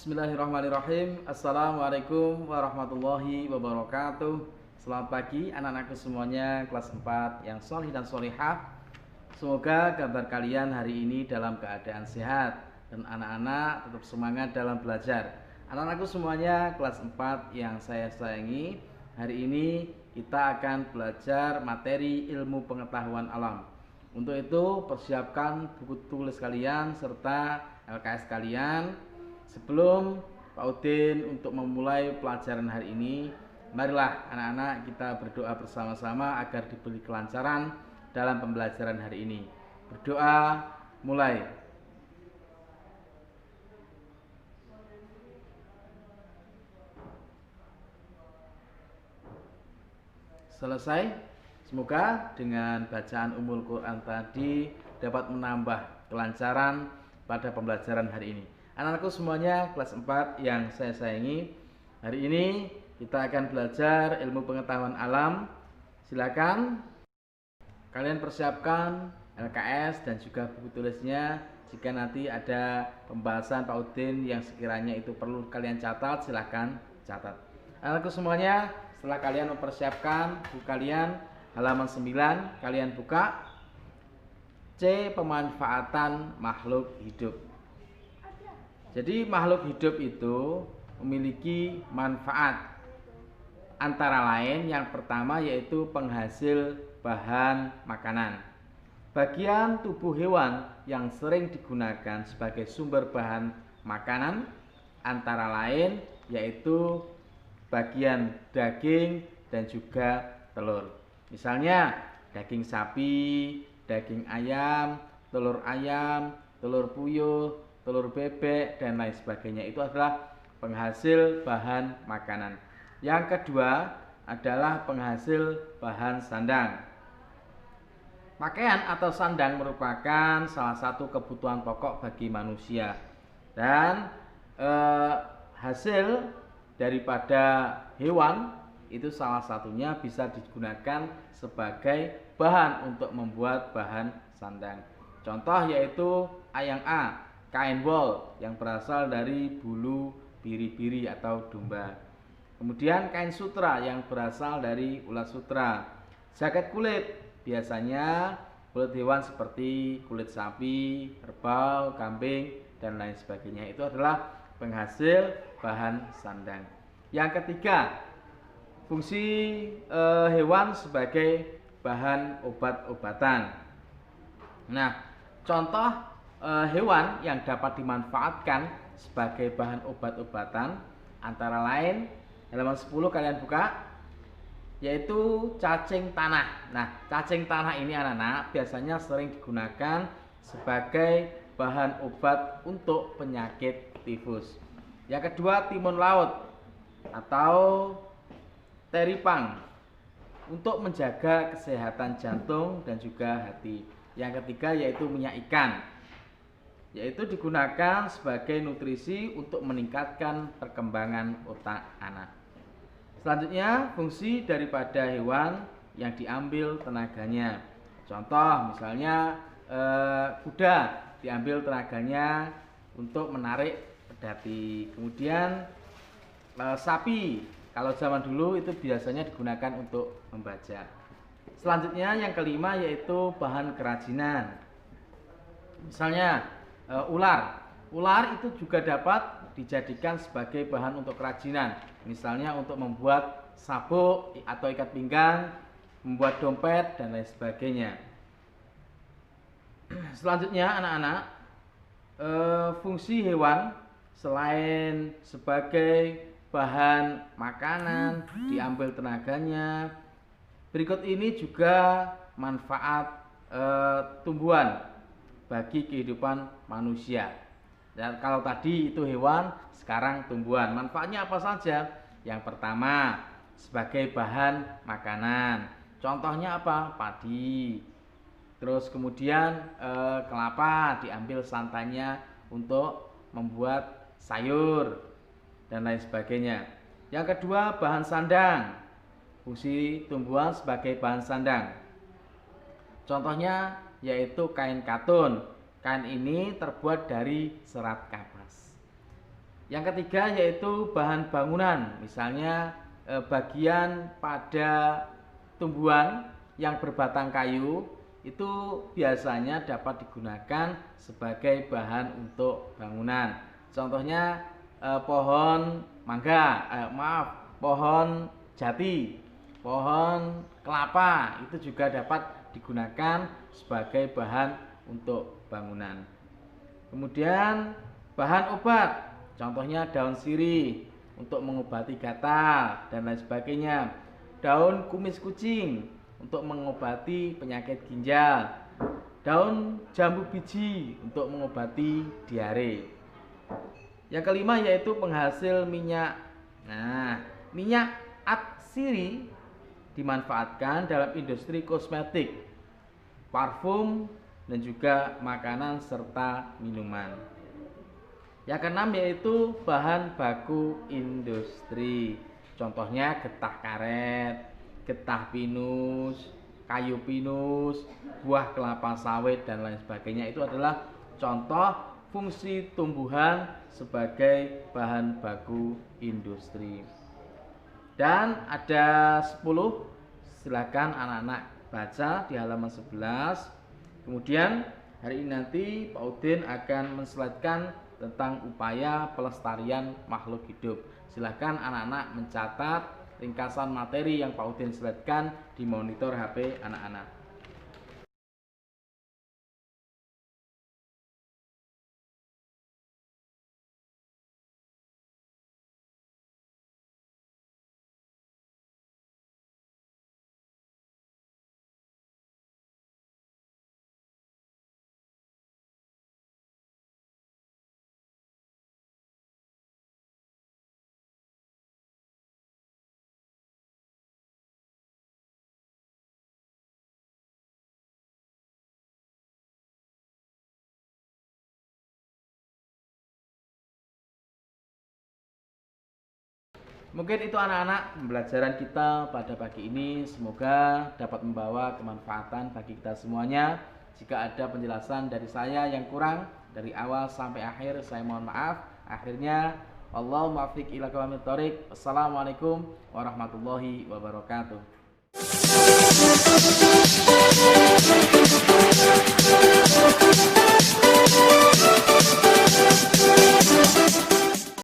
Bismillahirrahmanirrahim. Assalamualaikum warahmatullahi wabarakatuh. Selamat pagi anak-anakku semuanya kelas 4 yang solih dan solihah. Semoga kabar kalian hari ini dalam keadaan sehat dan anak-anak tetap semangat dalam belajar. Anak-anakku semuanya kelas 4 yang saya sayangi, hari ini kita akan belajar materi ilmu pengetahuan alam. Untuk itu persiapkan buku tulis kalian serta LKS kalian. Sebelum Pak Udin untuk memulai pelajaran hari ini, marilah anak-anak kita berdoa bersama-sama agar diberi kelancaran dalam pembelajaran hari ini. Berdoa mulai. Selesai. Semoga dengan bacaan Ummul Quran tadi dapat menambah kelancaran pada pembelajaran hari ini. Anak-anakku semuanya kelas 4 yang saya sayangi, hari ini kita akan belajar ilmu pengetahuan alam. Silakan kalian persiapkan LKS dan juga buku tulisnya. Jika nanti ada pembahasan Pak Udin yang sekiranya itu perlu kalian catat, silakan catat. Anak-anakku semuanya, setelah kalian mempersiapkan buku kalian halaman 9, kalian buka C. Pemanfaatan makhluk hidup. Jadi makhluk hidup itu memiliki manfaat, antara lain yang pertama yaitu penghasil bahan makanan. Bagian tubuh hewan yang sering digunakan sebagai sumber bahan makanan antara lain yaitu bagian daging dan juga telur. Misalnya daging sapi, daging ayam, telur puyuh, telur bebek, dan lain sebagainya. Itu adalah penghasil bahan makanan. Yang kedua adalah penghasil bahan sandang. Pakaian atau sandang merupakan salah satu kebutuhan pokok bagi manusia. Dan hasil daripada hewan itu salah satunya bisa digunakan sebagai bahan untuk membuat bahan sandang. Contoh yaitu ayang A, kain wol yang berasal dari bulu biri-biri atau domba. Kemudian kain sutra yang berasal dari ulat sutra. Jaket kulit biasanya kulit hewan seperti kulit sapi, kerbau, kambing, dan lain sebagainya. Itu adalah penghasil bahan sandang. Yang ketiga, fungsi hewan sebagai bahan obat-obatan. Nah, contoh hewan yang dapat dimanfaatkan sebagai bahan obat-obatan antara lain halaman 10 kalian buka, yaitu cacing tanah. Nah, cacing tanah ini anak-anak biasanya sering digunakan sebagai bahan obat untuk penyakit tifus. Yang kedua, timun laut atau teripang untuk menjaga kesehatan jantung dan juga hati. Yang ketiga yaitu minyak ikan, yaitu digunakan sebagai nutrisi untuk meningkatkan perkembangan otak anak. Selanjutnya, fungsi daripada hewan yang diambil tenaganya. Contoh misalnya kuda diambil tenaganya untuk menarik pedati. Kemudian sapi kalau zaman dulu itu biasanya digunakan untuk membaca. Selanjutnya yang kelima yaitu bahan kerajinan. Misalnya ular itu juga dapat dijadikan sebagai bahan untuk kerajinan. Misalnya untuk membuat sabuk atau ikat pinggang, membuat dompet, dan lain sebagainya. Selanjutnya anak-anak, fungsi hewan selain sebagai bahan makanan diambil tenaganya, berikut ini juga manfaat tumbuhan bagi kehidupan manusia. Dan kalau tadi itu hewan, sekarang tumbuhan. Manfaatnya apa saja? Yang pertama, sebagai bahan makanan. Contohnya apa? Padi. Terus kemudian kelapa diambil santannya untuk membuat sayur dan lain sebagainya. Yang kedua, bahan sandang. Fungsi tumbuhan sebagai bahan sandang. Contohnya yaitu kain katun. Kain ini terbuat dari serat kapas. Yang ketiga yaitu bahan bangunan, misalnya bagian pada tumbuhan yang berbatang kayu itu biasanya dapat digunakan sebagai bahan untuk bangunan. Contohnya pohon mangga, pohon jati, pohon kelapa itu juga dapat digunakan sebagai bahan untuk bangunan. Kemudian bahan obat, contohnya daun sirih untuk mengobati gatal dan lain sebagainya. Daun kumis kucing untuk mengobati penyakit ginjal. Daun jambu biji untuk mengobati diare. Yang kelima yaitu penghasil minyak. Nah, minyak atsiri dimanfaatkan dalam industri kosmetik, parfum, dan juga makanan serta minuman. Yang keenam yaitu bahan baku industri. Contohnya getah karet, getah pinus, kayu pinus, buah kelapa sawit dan lain sebagainya. Itu adalah contoh fungsi tumbuhan sebagai bahan baku industri. Dan ada 10, silakan anak-anak baca di halaman 11. Kemudian hari ini nanti Pak Udin akan menslide-kan tentang upaya pelestarian makhluk hidup. Silakan anak-anak mencatat ringkasan materi yang Pak Udin slide-kan di monitor HP anak-anak. Mungkin itu anak-anak pembelajaran kita pada pagi ini, semoga dapat membawa kemanfaatan bagi kita semuanya. Jika ada penjelasan dari saya yang kurang dari awal sampai akhir, saya mohon maaf. Akhirnya Allahumma muwaffiq ila aqwamit thoriq. Wassalamualaikum warahmatullahi wabarakatuh.